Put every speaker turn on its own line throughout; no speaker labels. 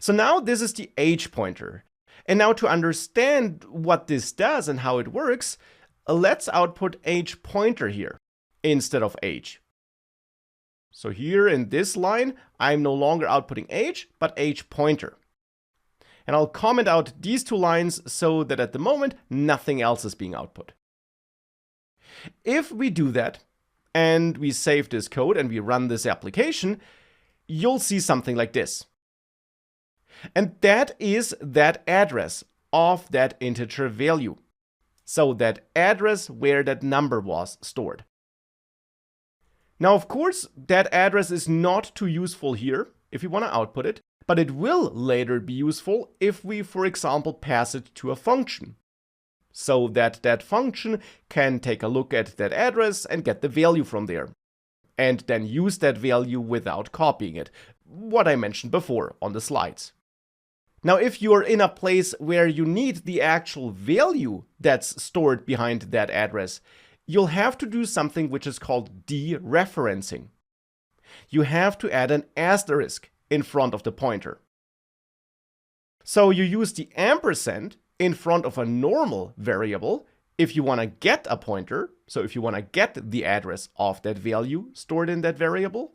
So now this is the age pointer. And now to understand what this does and how it works, let's output age pointer here instead of age. So here in this line, I'm no longer outputting age, but age pointer. And I'll comment out these two lines so that at the moment, nothing else is being output. If we do that, and we save this code and we run this application, you'll see something like this. And that is that address of that integer value. So that address where that number was stored. Now, of course, that address is not too useful here if you want to output it, but it will later be useful if we, for example, pass it to a function. So that that function can take a look at that address and get the value from there. And then use that value without copying it, what I mentioned before on the slides. Now, if you're in a place where you need the actual value that's stored behind that address, you'll have to do something which is called dereferencing. You have to add an asterisk in front of the pointer. So you use the ampersand in front of a normal variable if you want to get a pointer, so if you want to get the address of that value stored in that variable.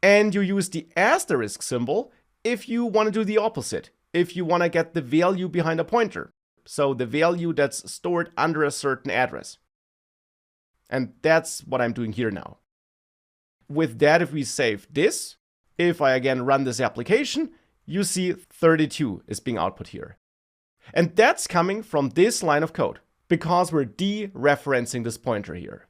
And you use the asterisk symbol if you want to do the opposite, if you want to get the value behind a pointer, so the value that's stored under a certain address. And that's what I'm doing here now. With that, if we save this, if I again run this application, you see 32 is being output here. And that's coming from this line of code, because we're dereferencing this pointer here.